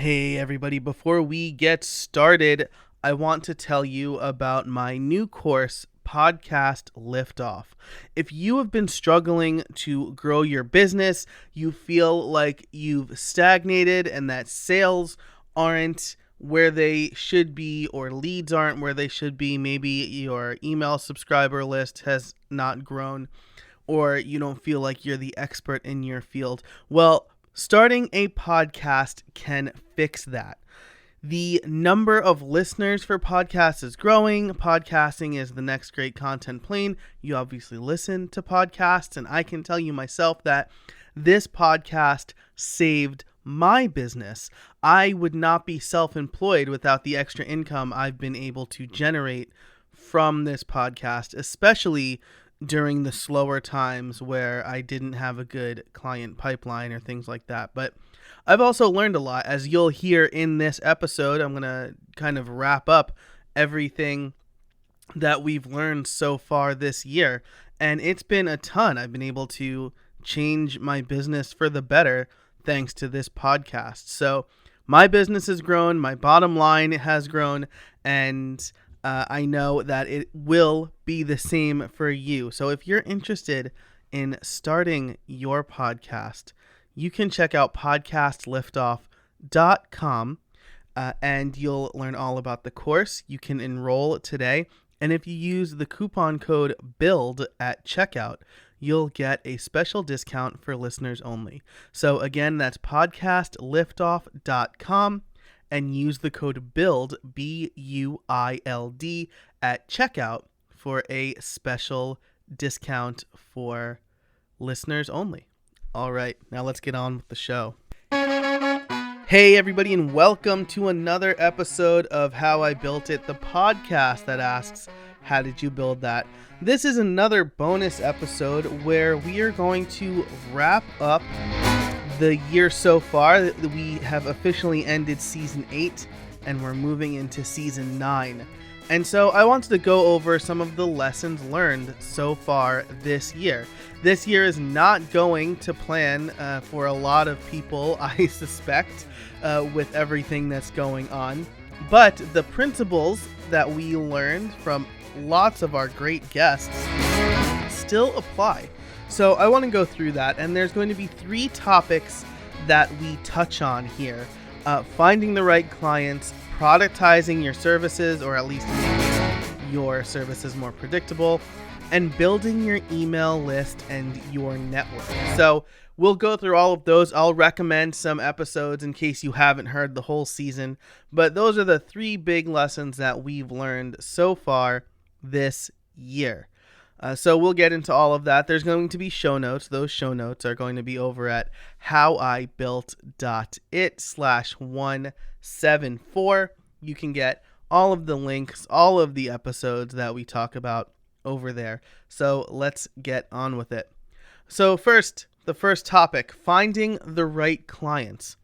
Hey everybody, before we get started, I want to tell you about my new course, Podcast Liftoff. If you have been struggling to grow your business, you feel like you've stagnated and that sales aren't where they should be or leads aren't where they should be, maybe your email subscriber list has not grown or you don't feel like you're the expert in your field, well, starting a podcast can fix that. The number of listeners for podcasts is growing. Podcasting is the next great content plane. You obviously listen to podcasts, and I can tell you myself that this podcast saved my business. I would not be self-employed without the extra income I've been able to generate from this podcast, especially during the slower times where I didn't have a good client pipeline or things like that. But I've also learned a lot. As you'll hear in this episode, I'm going to kind of wrap up everything that we've learned so far this year. And it's been a ton. I've been able to change my business for the better thanks to this podcast. So my business has grown, my bottom line has grown, and I know that it will be the same for you. So if you're interested in starting your podcast, you can check out podcastliftoff.com and you'll learn all about the course. You can enroll today. And if you use the coupon code BUILD at checkout, you'll get a special discount for listeners only. So again, that's podcastliftoff.com. and use the code BUILD, BUILD, at checkout for a special discount for listeners only. All right, now let's get on with the show. Hey everybody, and welcome to another episode of How I Built It, the podcast that asks, how did you build that? This is another bonus episode where we are going to wrap up the year so far. We have officially ended season 8 and we're moving into season 9. And so I wanted to go over some of the lessons learned so far this year. This year is not going to plan for a lot of people, I suspect, with everything that's going on. But the principles that we learned from lots of our great guests still apply. So I want to go through that, and there's going to be 3 topics that we touch on here. Finding the right clients, productizing your services, or at least making your services more predictable, and building your email list and your network. So we'll go through all of those. I'll recommend some episodes in case you haven't heard the whole season, but those are the 3 big lessons that we've learned so far this year. So we'll get into all of that. There's going to be show notes. Those show notes are going to be over at howibuilt.it/174. You can get all of the links, all of the episodes that we talk about over there. So let's get on with it. So first, the first topic, finding the right clients.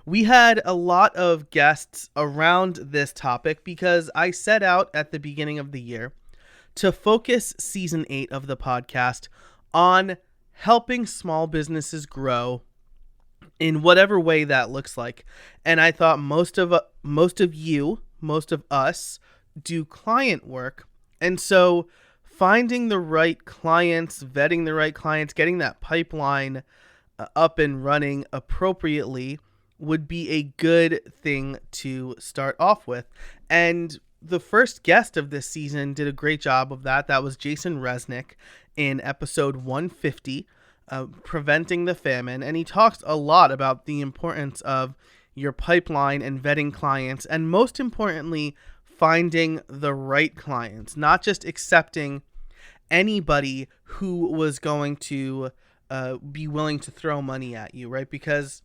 We had a lot of guests around this topic because I set out at the beginning of the year to focus season 8 of the podcast on helping small businesses grow in whatever way that looks like. And I thought most of us do client work. And so finding the right clients, vetting the right clients, getting that pipeline up and running appropriately would be a good thing to start off with. And the first guest of this season did a great job of that. That was Jason Resnick in episode 150, Preventing the Famine. And he talks a lot about the importance of your pipeline and vetting clients, and most importantly, finding the right clients, not just accepting anybody who was going to be willing to throw money at you, right? Because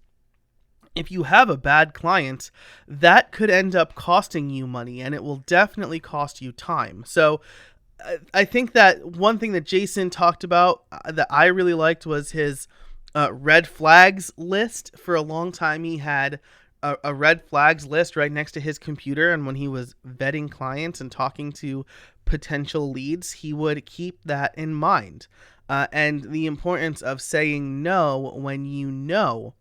if you have a bad client, that could end up costing you money, and it will definitely cost you time. So I think that one thing that Jason talked about that I really liked was his red flags list. For a long time, he had a red flags list right next to his computer, and when he was vetting clients and talking to potential leads, he would keep that in mind. And the importance of saying no when you know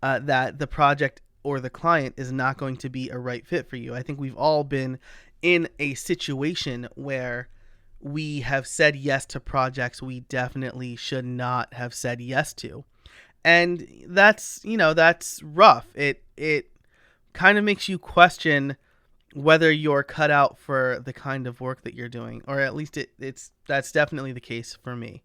that the project or the client is not going to be a right fit for you. I think we've all been in a situation where we have said yes to projects we definitely should not have said yes to. And that's rough. It kind of makes you question whether you're cut out for the kind of work that you're doing, or at least that's definitely the case for me.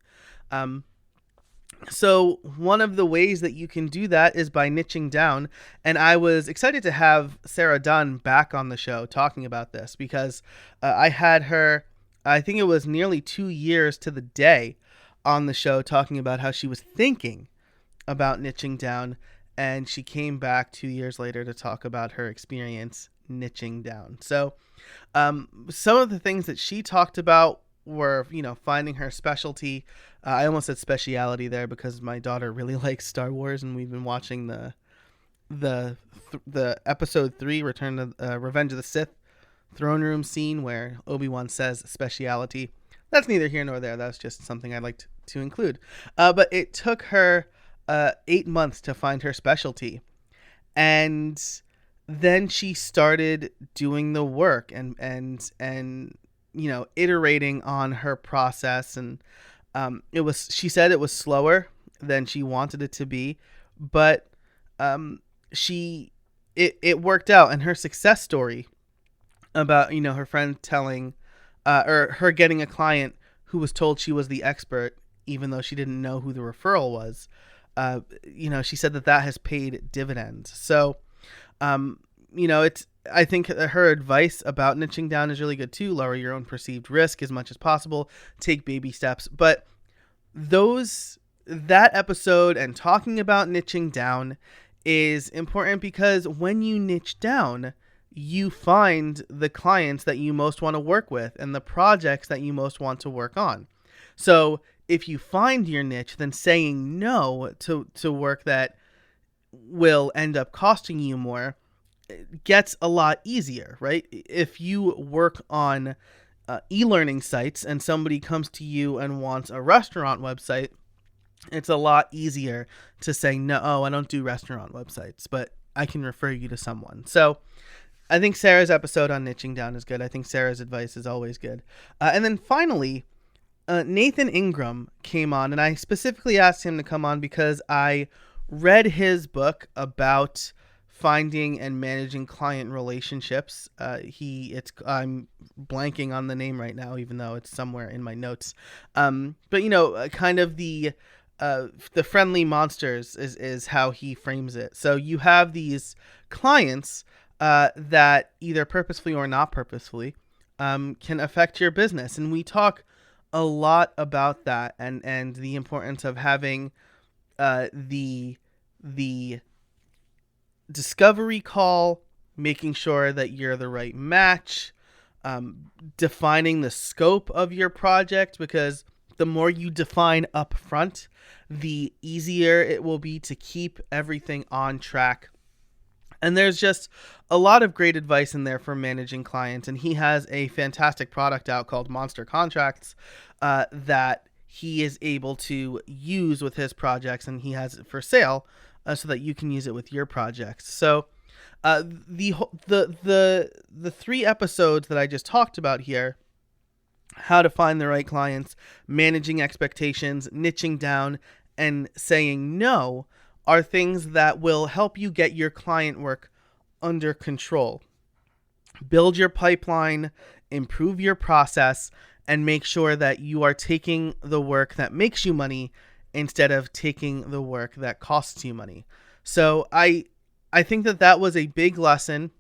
So one of the ways that you can do that is by niching down. And I was excited to have Sarah Dunn back on the show talking about this because I had her, I think it was nearly 2 years to the day on the show talking about how she was thinking about niching down. And she came back 2 years later to talk about her experience niching down. So some of the things that she talked about were, finding her specialty. I almost said speciality there because my daughter really likes Star Wars, and we've been watching the episode 3, Revenge of the Sith throne room scene where Obi-Wan says speciality. That's neither here nor there. That's just something I'd like to include. But it took her 8 months to find her specialty, and then she started doing the work and iterating on her process. And she said it was slower than she wanted it to be, but it worked out. And her success story about, her friend telling, or her getting a client who was told she was the expert, even though she didn't know who the referral was, she said that has paid dividends. So, I think her advice about niching down is really good too. Lower your own perceived risk as much as possible. Take baby steps. But that episode and talking about niching down is important because when you niche down, you find the clients that you most want to work with and the projects that you most want to work on. So if you find your niche, then saying no to work that will end up costing you more gets a lot easier, right? If you work on e-learning sites and somebody comes to you and wants a restaurant website, it's a lot easier to say, no, I don't do restaurant websites, but I can refer you to someone. So I think Sarah's episode on niching down is good. I think Sarah's advice is always good. And then finally, Nathan Ingram came on, and I specifically asked him to come on because I read his book about finding and managing client relationships. I'm blanking on the name right now, even though it's somewhere in my notes. But kind of the friendly monsters is how he frames it. So you have these clients that either purposefully or not purposefully can affect your business, and we talk a lot about that and the importance of having the discovery call, making sure that you're the right match, defining the scope of your project, because the more you define up front, the easier it will be to keep everything on track. And there's just a lot of great advice in there for managing clients. And he has a fantastic product out called Monster Contracts that he is able to use with his projects, and he has it for sale so that you can use it with your projects. So the 3 episodes that I just talked about here, how to find the right clients, managing expectations, niching down, and saying no, are things that will help you get your client work under control. Build your pipeline, improve your process, and make sure that you are taking the work that makes you money instead of taking the work that costs you money. So I think that was a big lesson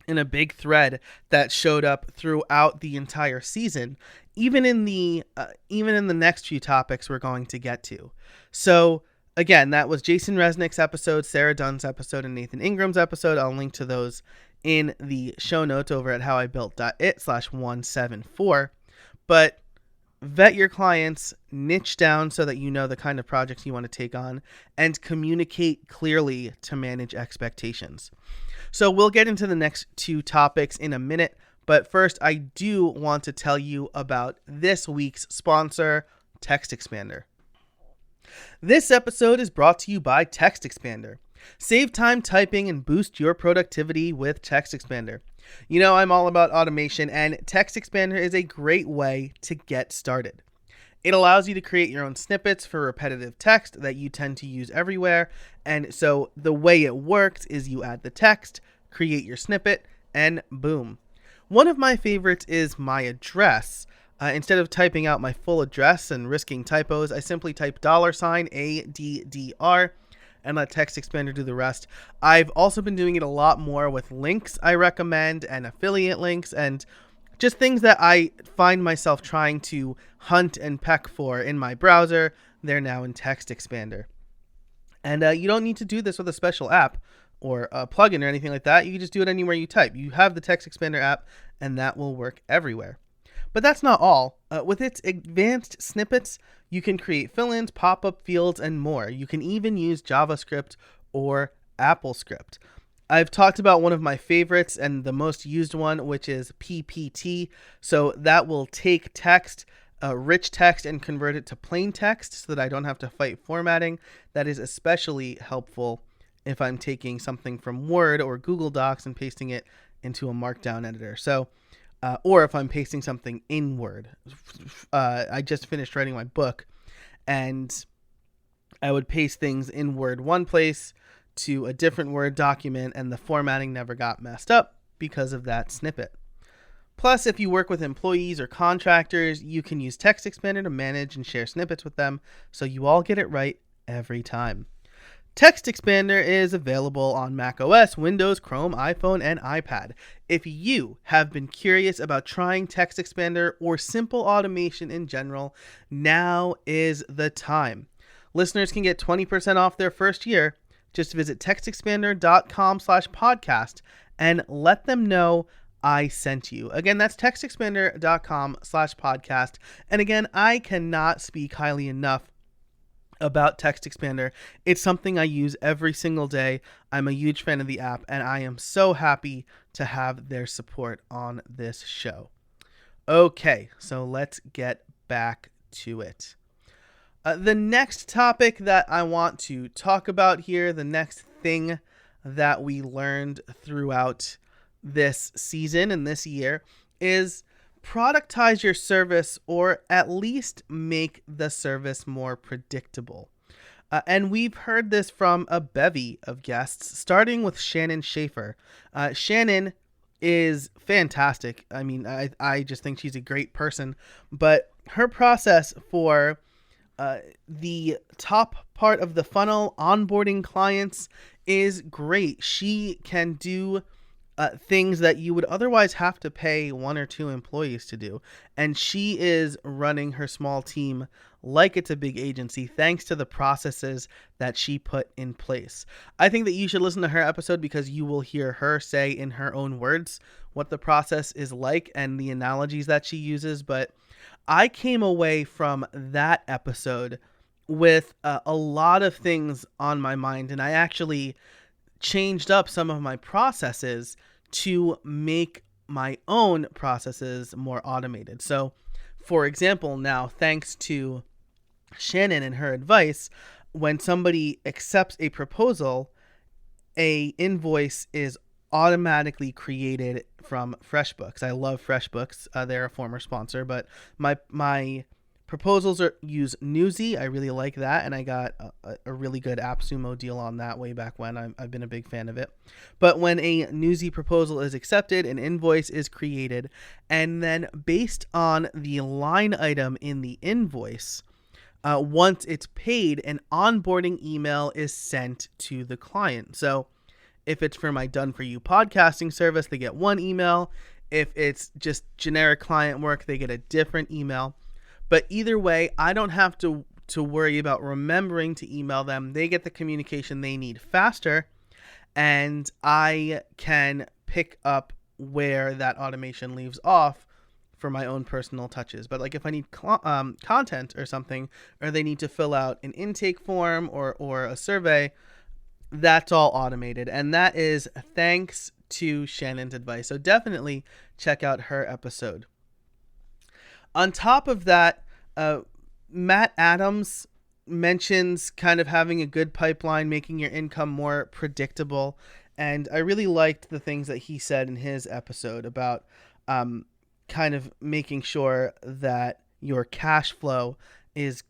and a big thread that showed up throughout the entire season, even in the next few topics we're going to get to. So again, that was Jason Resnick's episode, Sarah Dunn's episode, and Nathan Ingram's episode. I'll link to those in the show notes over at howibuilt.it/174. But vet your clients, niche down so that you know the kind of projects you want to take on, and communicate clearly to manage expectations. So we'll get into the next 2 topics in a minute, but first I do want to tell you about this week's sponsor, TextExpander. This episode is brought to you by TextExpander. Save time typing and boost your productivity with TextExpander. You know, I'm all about automation, and TextExpander is a great way to get started. It allows you to create your own snippets for repetitive text that you tend to use everywhere. And so the way it works is you add the text, create your snippet, and boom. One of my favorites is my address. Instead of typing out my full address and risking typos, I simply type $ADDR and let TextExpander do the rest. I've also been doing it a lot more with links I recommend and affiliate links and just things that I find myself trying to hunt and peck for in my browser. They're now in TextExpander. And you don't need to do this with a special app or a plugin or anything like that. You can just do it anywhere you type. You have the TextExpander app, and that will work everywhere. But that's not all. With its advanced snippets, you can create fill-ins, pop-up fields, and more. You can even use JavaScript or AppleScript. I've talked about one of my favorites and the most used one, which is PPT. So that will take text, rich text, and convert it to plain text so that I don't have to fight formatting. That is especially helpful if I'm taking something from Word or Google Docs and pasting it into a Markdown editor. So, or if I'm pasting something in Word. I just finished writing my book, and I would paste things in Word one place to a different Word document, and the formatting never got messed up because of that snippet. Plus, if you work with employees or contractors, you can use TextExpander to manage and share snippets with them, so you all get it right every time. TextExpander is available on macOS, Windows, Chrome, iPhone, and iPad. If you have been curious about trying TextExpander or simple automation in general, now is the time. Listeners can get 20% off their first year. Just visit textexpander.com/podcast and let them know I sent you. Again, that's textexpander.com/podcast. And again, I cannot speak highly enough about TextExpander. It's something I use every single day. I'm a huge fan of the app, and I am so happy to have their support on this show. Okay, so let's get back to it. The next topic that I want to talk about here, the next thing that we learned throughout this season and this year, is productize your service, or at least make the service more predictable. And we've heard this from a bevy of guests, starting with Shannon Schaefer. Shannon is fantastic. I mean, I just think she's a great person, but her process for the top part of the funnel, onboarding clients, is great. She can do things that you would otherwise have to pay one or two employees to do. And she is running her small team like it's a big agency, thanks to the processes that she put in place. I think that you should listen to her episode because you will hear her say in her own words what the process is like and the analogies that she uses. But I came away from that episode with a lot of things on my mind, and I actually changed up some of my processes to make my own processes more automated. So, for example, now, thanks to Shannon and her advice, when somebody accepts a proposal, a invoice is automatically created from FreshBooks. I love FreshBooks. They're a former sponsor, but my proposals use Newsy. I really like that, and I got a really good AppSumo deal on that way back when. I've been a big fan of it. But when a Newsy proposal is accepted, an invoice is created, and then based on the line item in the invoice, once it's paid, an onboarding email is sent to the client. So if it's for my Done For You podcasting service, they get one email. If it's just generic client work, they get a different email. But either way, I don't have to worry about remembering to email them. They get the communication they need faster, and I can pick up where that automation leaves off for my own personal touches. But like if I need content or something, or they need to fill out an intake form or a survey, that's all automated. And that is thanks to Shannon's advice. So definitely check out her episode. On top of that, Matt Adams mentions kind of having a good pipeline, making your income more predictable. And I really liked the things that he said in his episode about kind of making sure that your cash flow is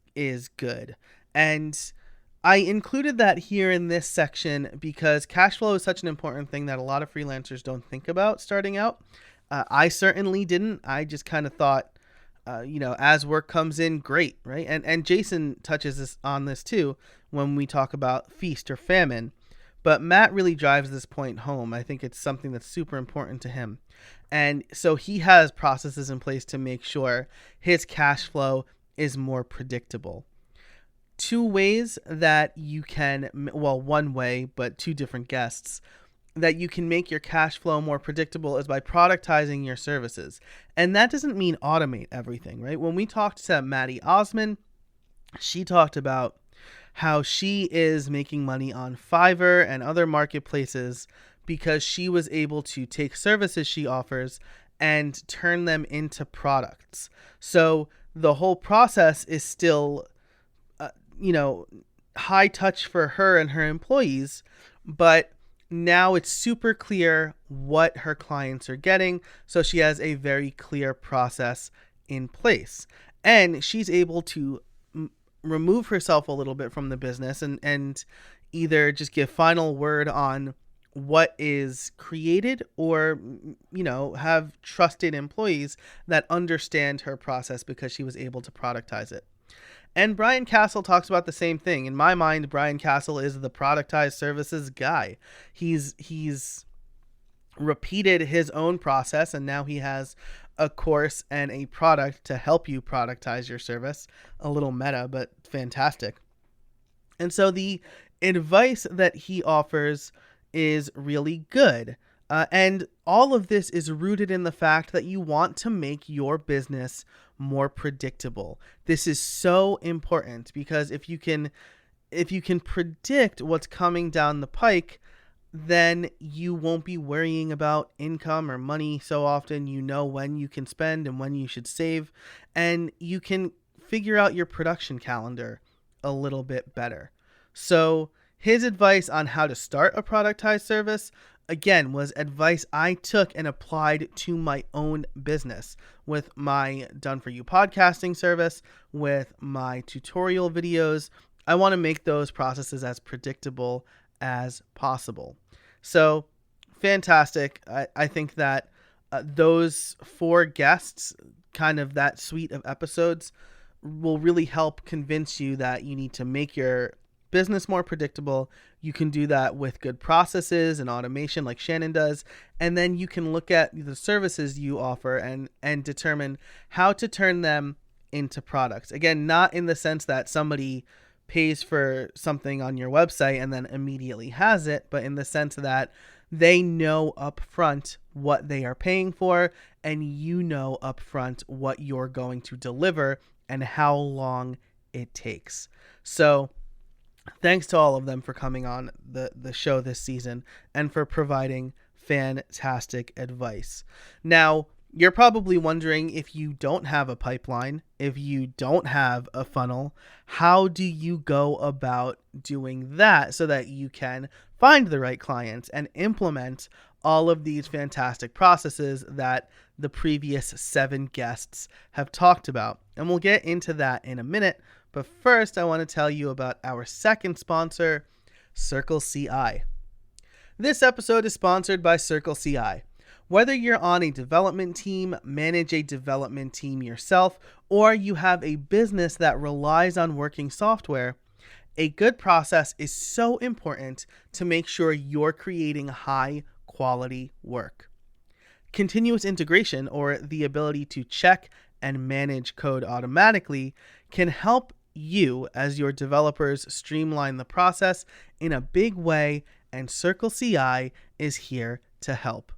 good. And I included that here in this section because cash flow is such an important thing that a lot of freelancers don't think about starting out. I certainly didn't. I just kind of thought, as work comes in, great, right? And Jason touches on this too when we talk about feast or famine. But Matt really drives this point home. I think it's something that's super important to him. And so he has processes in place to make sure his cash flow is more predictable. Two ways that you can, well, one way, but two different guests, that you can make your cash flow more predictable is by productizing your services. And that doesn't mean automate everything, right? When we talked to Maddie Osman, she talked about how she is making money on Fiverr and other marketplaces because she was able to take services she offers and turn them into products. So the whole process is still, high touch for her and her employees, but now it's super clear what her clients are getting. So she has a very clear process in place. And she's able to remove herself a little bit from the business and either just give final word on what is created or, have trusted employees that understand her process because she was able to productize it. And Brian Castle talks about the same thing. In my mind, Brian Castle is the productized services guy. He's repeated his own process, and now he has a course and a product to help you productize your service. A little meta, but fantastic. And so the advice that he offers is really good. And all of this is rooted in the fact that you want to make your business more predictable. This is so important because if you can predict what's coming down the pike, then you won't be worrying about income or money so often. You know when you can spend and when you should save, and you can figure out your production calendar a little bit better. So his advice on how to start a productized service, again, was advice I took and applied to my own business with my Done For You podcasting service, with my tutorial videos. I want to make those processes as predictable as possible. So fantastic. I think that those 4 guests, kind of that suite of episodes, will really help convince you that you need to make your business more predictable. You can do that with good processes and automation like Shannon does. And then you can look at the services you offer and determine how to turn them into products. Again, not in the sense that somebody pays for something on your website and then immediately has it, but in the sense that they know upfront what they are paying for, and you know upfront what you're going to deliver and how long it takes. So thanks to all of them for coming on the show this season and for providing fantastic advice. Now, you're probably wondering, if you don't have a pipeline, if you don't have a funnel, how do you go about doing that so that you can find the right clients and implement all of these fantastic processes that the previous 7 guests have talked about? And we'll get into that in a minute. But first, I want to tell you about our second sponsor, Circle CI. This episode is sponsored by Circle CI. Whether you're on a development team, manage a development team yourself, or you have a business that relies on working software, a good process is so important to make sure you're creating high quality work. Continuous integration, or the ability to check and manage code automatically, can help you as your developers streamline the process in a big way, and Circle CI is here to help.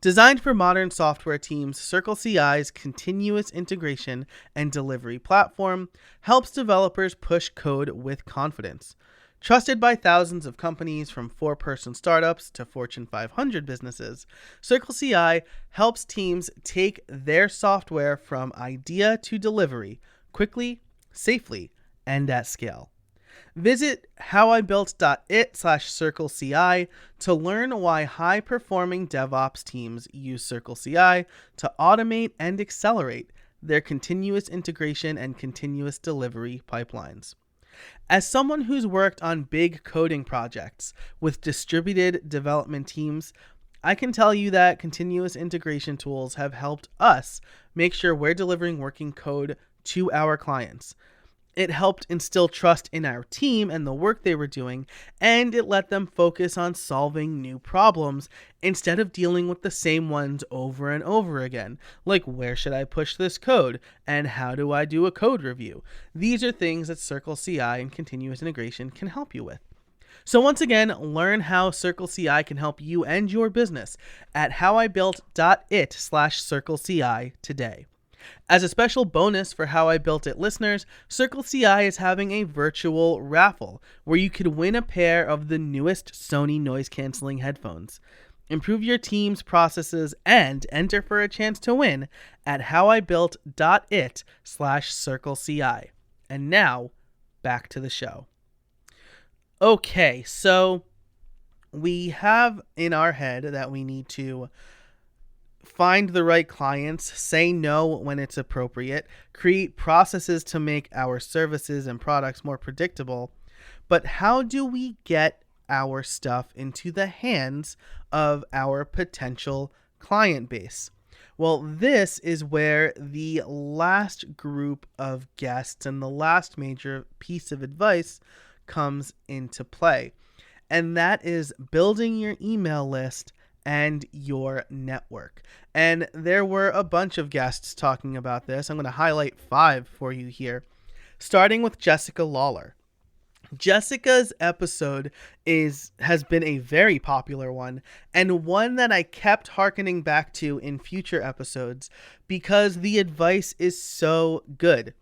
Designed for modern software teams, Circle CI's continuous integration and delivery platform helps developers push code with confidence. Trusted by thousands of companies, from 4-person startups to Fortune 500 businesses, Circle CI helps teams take their software from idea to delivery quickly, safely, and at scale. Visit howibuilt.it/CircleCI to learn why high-performing DevOps teams use CircleCI to automate and accelerate their continuous integration and continuous delivery pipelines. As someone who's worked on big coding projects with distributed development teams, I can tell you that continuous integration tools have helped us make sure we're delivering working code to our clients. It helped instill trust in our team and the work they were doing, and it let them focus on solving new problems instead of dealing with the same ones over and over again. Like, where should I push this code? And how do I do a code review? These are things that CircleCI and continuous integration can help you with. So once again, learn how CircleCI can help you and your business at howibuilt.it/CircleCI today. As a special bonus for How I Built It listeners, CircleCI is having a virtual raffle where you could win a pair of the newest Sony noise-canceling headphones. Improve your team's processes and enter for a chance to win at howibuilt.it/CircleCI. And now, back to the show. Okay, so we have in our head that we need to find the right clients, say no when it's appropriate, create processes to make our services and products more predictable. But how do we get our stuff into the hands of our potential client base? Well, this is where the last group of guests and the last major piece of advice comes into play. And that is building your email list and your network. And there were a bunch of guests talking about this. I'm going to highlight 5 for you here, starting with Jessica Lawler. Jessica's episode has been a very popular one, and one that I kept hearkening back to in future episodes because the advice is so good.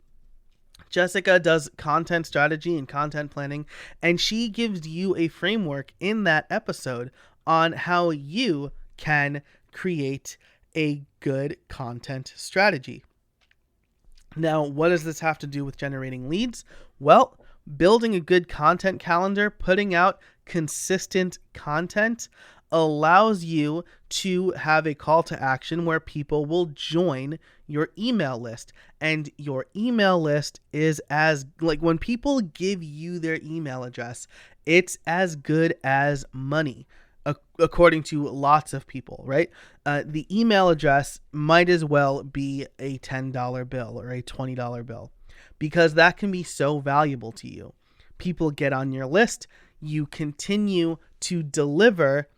Jessica does content strategy and content planning, and she gives you a framework in that episode on how you can create a good content strategy. Now, what does this have to do with generating leads? Well, building a good content calendar, putting out consistent content allows you to have a call to action where people will join your email list. And your email list is when people give you their email address, it's as good as money, according to lots of people, right? The email address might as well be a $10 bill or a $20 bill because that can be so valuable to you. People get on your list, you continue to deliver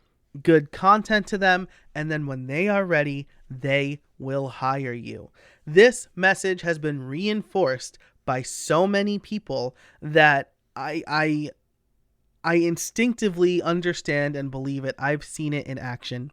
good content to them, and then when they are ready, they will hire you. This message has been reinforced by so many people that I instinctively understand and believe it. I've seen it in action.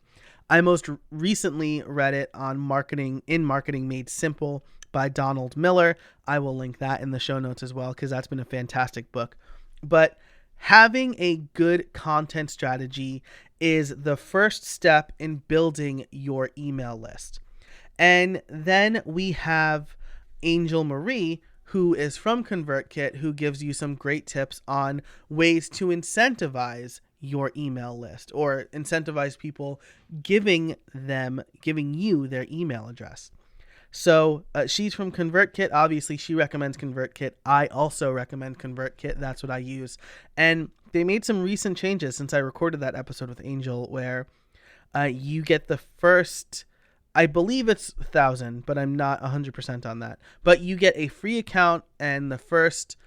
I most recently read it on Marketing Made Simple by Donald Miller. I will link that in the show notes as well because that's been a fantastic book. But having a good content strategy is the first step in building your email list. And then we have Angel Marie, who is from ConvertKit, who gives you some great tips on ways to incentivize your email list or incentivize people giving you their email address. So she's from ConvertKit. Obviously, she recommends ConvertKit. I also recommend ConvertKit. That's what I use. And they made some recent changes since I recorded that episode with Angel where you get the first, I believe it's 1,000, but I'm not 100% on that. But you get a free account and the first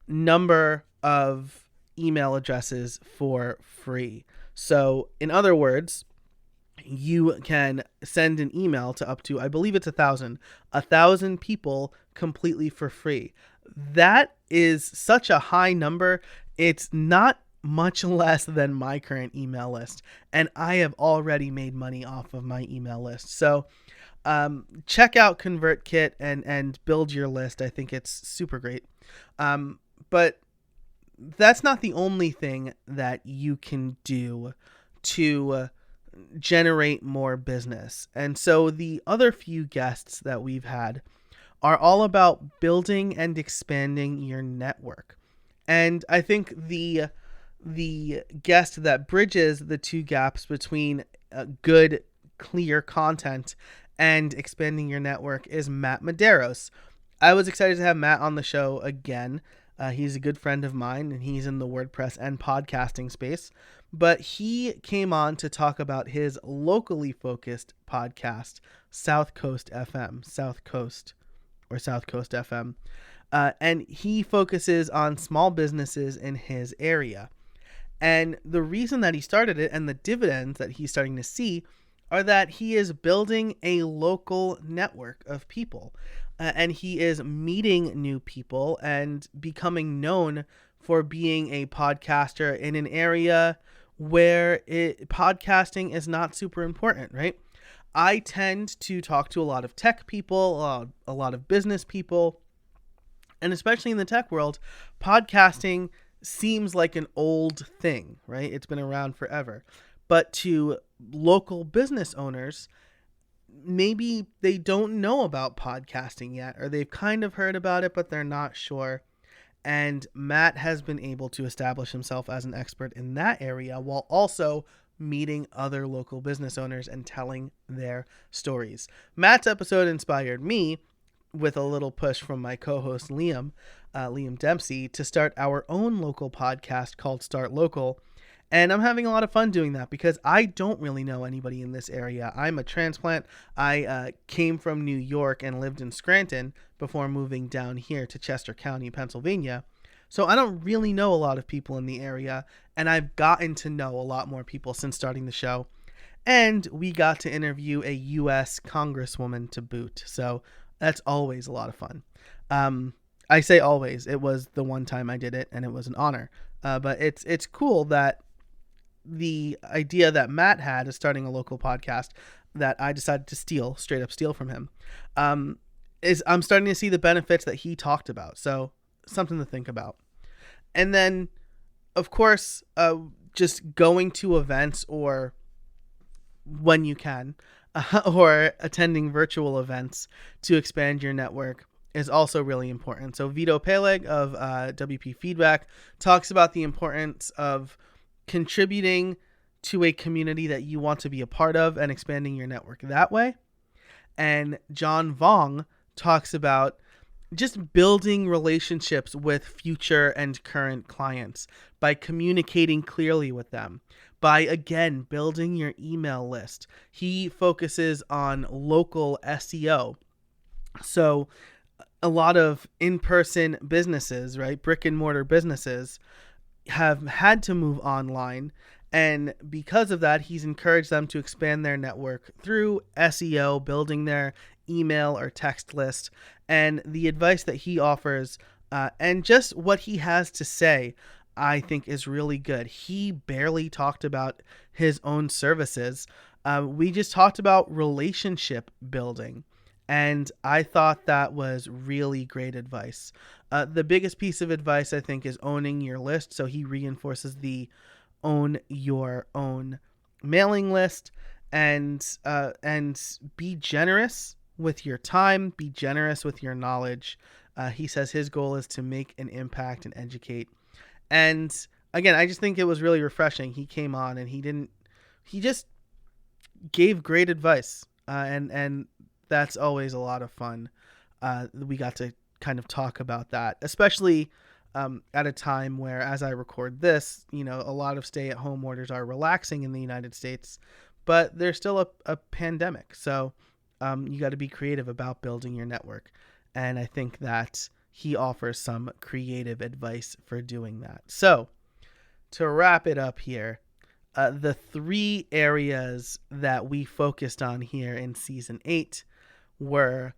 number of email addresses for free. So in other words, you can send an email to up to, I believe it's 1,000 people completely for free. That is such a high number. It's not much less than my current email list, and I have already made money off of my email list. So check out ConvertKit and build your list. I think it's super great. But that's not the only thing that you can do to generate more business. And so the other few guests that we've had are all about building and expanding your network. And I think the guest that bridges the two gaps between good, clear content and expanding your network is Matt Medeiros. I was excited to have Matt on the show again. He's a good friend of mine, and he's in the WordPress and podcasting space. But he came on to talk about his locally focused podcast, South Coast FM, South Coast FM. And he focuses on small businesses in his area. And the reason that he started it and the dividends that he's starting to see are that he is building a local network of people. And he is meeting new people and becoming known for being a podcaster in an area where podcasting is not super important, right? I tend to talk to a lot of tech people, a lot of business people, and especially in the tech world, podcasting seems like an old thing, right? It's been around forever. But to local business owners, maybe they don't know about podcasting yet, or they've kind of heard about it, but they're not sure. And Matt has been able to establish himself as an expert in that area while also meeting other local business owners and telling their stories. Matt's episode inspired me, with a little push from my co-host Liam Dempsey, to start our own local podcast called Start Local. And I'm having a lot of fun doing that because I don't really know anybody in this area. I'm a transplant. I came from New York and lived in Scranton before moving down here to Chester County, Pennsylvania. So I don't really know a lot of people in the area, and I've gotten to know a lot more people since starting the show. And we got to interview a U.S. Congresswoman to boot. So that's always a lot of fun. I say always. It was the one time I did it, and it was an honor. But it's cool that the idea that Matt had of starting a local podcast that I decided to straight up steal from him, is I'm starting to see the benefits that he talked about. So something to think about. And then, of course, just going to events or when you can, or attending virtual events to expand your network is also really important. So Vito Peleg of WP Feedback talks about the importance of contributing to a community that you want to be a part of and expanding your network that way. And John Vong talks about just building relationships with future and current clients by communicating clearly with them, by, again, building your email list. He focuses on local SEO. So a lot of in-person businesses, right, brick and mortar businesses, have had to move online. And because of that, he's encouraged them to expand their network through SEO, building their email or text list. And the advice that he offers and just what he has to say, I think is really good. He barely talked about his own services. We just talked about relationship building. And I thought that was really great advice. The biggest piece of advice, I think, is owning your list. So he reinforces the own your own mailing list, and be generous with your time, be generous with your knowledge. He says his goal is to make an impact and educate. And again, I just think it was really refreshing. He came on and he just gave great advice. And that's always a lot of fun. We got to kind of talk about that, especially at a time where, as I record this, a lot of stay-at-home orders are relaxing in the United States, but there's still a pandemic. So you got to be creative about building your network. And I think that he offers some creative advice for doing that. So to wrap it up here, the 3 areas that we focused on here in season 8 were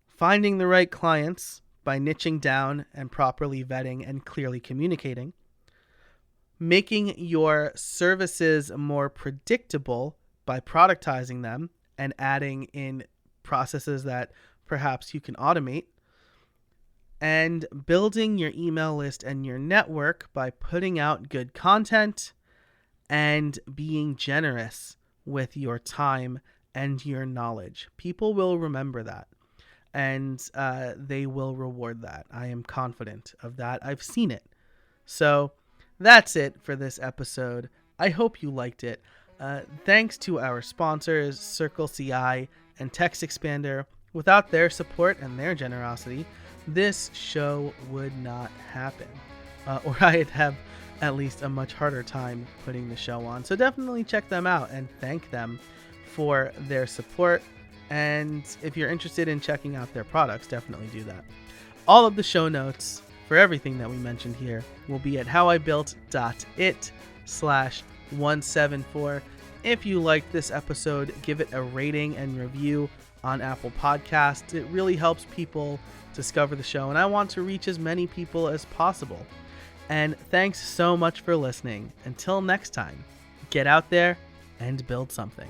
finding the right clients by niching down and properly vetting and clearly communicating, making your services more predictable by productizing them and adding in processes that perhaps you can automate, and building your email list and your network by putting out good content and being generous with your time and your knowledge. People will remember that. and they will reward that. I am confident of that. I've seen it. So that's it for this episode. I hope you liked it. Thanks to our sponsors, Circle CI and TextExpander. Without their support and their generosity, this show would not happen. Or I'd have at least a much harder time putting the show on. So definitely check them out and thank them for their support. And if you're interested in checking out their products, definitely do that. All of the show notes for everything that we mentioned here will be at howibuilt.it/174. If you liked this episode, give it a rating and review on Apple Podcasts. It really helps people discover the show, and I want to reach as many people as possible. And thanks so much for listening. Until next time, get out there and build something.